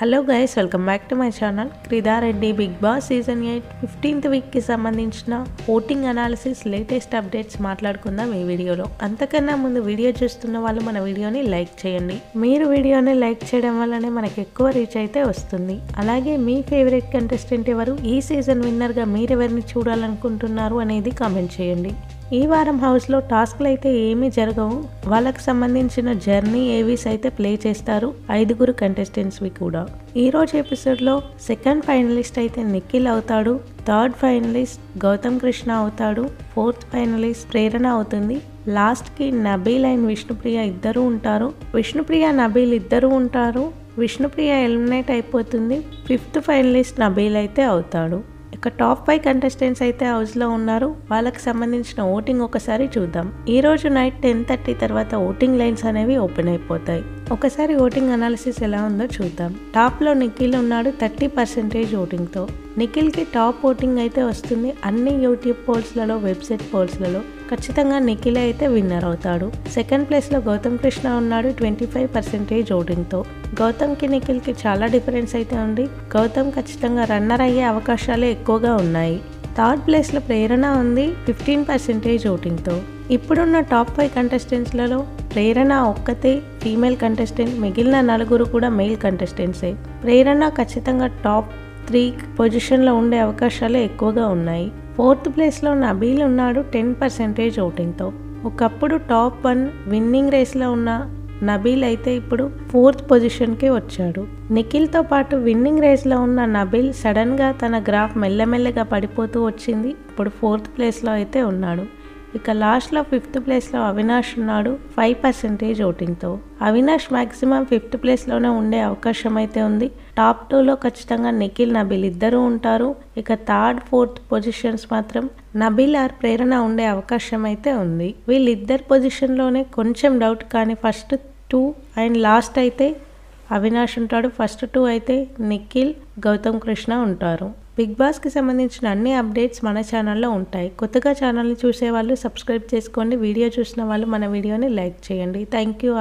Hello guys, welcome back to my channel. క్రిదారెడ్డి Bigg Boss season 8 15th వీక్కి సంబంధించిన voting analysis latest updates మాట్లాడుకుందాం ఈ వీడియోలో. అంతకన్నా ముందు వీడియో చూస్తున్న వాళ్ళు మన వీడియోని లైక్ చేయండి. మీరు వీడియోని లైక్ చేయడం వల్లనే మనకు ఎక్కువ రీచ్ అయితే వస్తుంది. అలాగే మీ ఫేవరెట్ కంటెస్టెంట్ ఎవరు, ఈ సీజన్ విన్నర్గా మీరెవరిని చూడాలనుకుంటున్నారు అనేది కామెంట్ చేయండి. ఈ వారం హౌస్లో టాస్క్లు అయితే ఏమీ జరగవు. వాళ్ళకి సంబంధించిన జర్నీ ఏవీస్ అయితే ప్లే చేస్తారు 5 కంటెస్టెంట్స్వి కూడా. ఈరోజు ఎపిసోడ్లో సెకండ్ ఫైనలిస్ట్ అయితే నిఖిల్ అవుతాడు, థర్డ్ ఫైనలిస్ట్ గౌతమ్ కృష్ణ అవుతాడు, ఫోర్త్ ఫైనలిస్ట్ ప్రేరణ అవుతుంది. లాస్ట్కి నబీల్ అండ్ విష్ణుప్రియ ఇద్దరు ఉంటారు. నబీల్ ఇద్దరు ఉంటారు. విష్ణుప్రియ ఎలిమినేట్ అయిపోతుంది. ఫిఫ్త్ ఫైనలిస్ట్ నబీల్ అయితే అవుతాడు. ఇక టాప్ 5 కంటెస్టెంట్స్ అయితే హౌస్లో ఉన్నారు. వాళ్ళకి సంబంధించిన ఓటింగ్ ఒకసారి చూద్దాం. ఈ రోజు నైట్ 10:30 తర్వాత ఓటింగ్ లైన్స్ అనేవి ఓపెన్ అయిపోతాయి. ఒకసారి ఓటింగ్ అనాలిసిస్ ఎలా ఉందో చూద్దాం. టాప్లో నిఖిల్ ఉన్నాడు 30% ఓటింగ్తో. నిఖిల్కి టాప్ ఓటింగ్ అయితే వస్తుంది. అన్ని యూట్యూబ్ పోల్స్లలో, వెబ్సైట్ పోల్స్లలో ఖచ్చితంగా నిఖిల్ అయితే విన్నర్ అవుతాడు. సెకండ్ ప్లేస్లో గౌతమ్ కృష్ణ ఉన్నాడు 25% ఓటింగ్తో. గౌతమ్కి నిఖిల్కి చాలా డిఫరెన్స్ అయితే ఉంది. గౌతమ్ ఖచ్చితంగా రన్నర్ అయ్యే అవకాశాలే ఎక్కువగా ఉన్నాయి. థర్డ్ ప్లేస్లో ప్రేరణ ఉంది 15% ఓటింగ్తో. ఇప్పుడున్న టాప్ 5 కంటెస్టెంట్స్లలో ప్రేరణ ఒక్కతే ఫీమేల్ కంటెస్టెంట్, మిగిలిన 4 కూడా మేల్ కంటెస్టెంట్సే. ప్రేరణ ఖచ్చితంగా టాప్ 3 పొజిషన్లో ఉండే అవకాశాలే ఎక్కువగా ఉన్నాయి. ఫోర్త్ ప్లేస్లో నబీల్ ఉన్నాడు 10% ఓటింగ్తో. ఒకప్పుడు టాప్ 1 విన్నింగ్ రేస్లో ఉన్న నబీల్ అయితే ఇప్పుడు 4th పొజిషన్కి వచ్చాడు. నిఖిల్తో పాటు విన్నింగ్ రేస్లో ఉన్న నబీల్ సడన్గా తన గ్రాఫ్ మెల్లమెల్లగా పడిపోతూ వచ్చింది. ఇప్పుడు 4th ప్లేస్లో అయితే ఉన్నాడు. ఇక లాస్ట్లో 5th ప్లేస్లో అవినాష్ ఉన్నాడు 5% ఓటింగ్తో. అవినాష్ మ్యాక్సిమం 5th ప్లేస్లోనే ఉండే అవకాశం అయితే ఉంది. టాప్ 2లో ఖచ్చితంగా నిఖిల్, నబీల్ ఇద్దరు ఉంటారు. ఇక థర్డ్, 4th పొజిషన్స్ మాత్రం నబీల్ ఆర్ ప్రేరణ ఉండే అవకాశం అయితే ఉంది. వీళ్ళిద్దరు పొజిషన్లోనే కొంచెం డౌట్, కానీ ఫస్ట్ 2 అండ్ లాస్ట్ అయితే అవినాష్ ఉంటాడు. ఫస్ట్ 2 అయితే నిఖిల్, గౌతమ్ కృష్ణ ఉంటారు. బిగ్ బాస్కి సంబంధించిన అన్ని అప్డేట్స్ మన ఛానల్లో ఉంటాయి. కొత్తగా ఛానల్ని చూసే వాళ్ళు సబ్స్క్రైబ్ చేసుకోండి. వీడియో చూసిన వాళ్ళు మన వీడియోని లైక్ చేయండి. Thank you.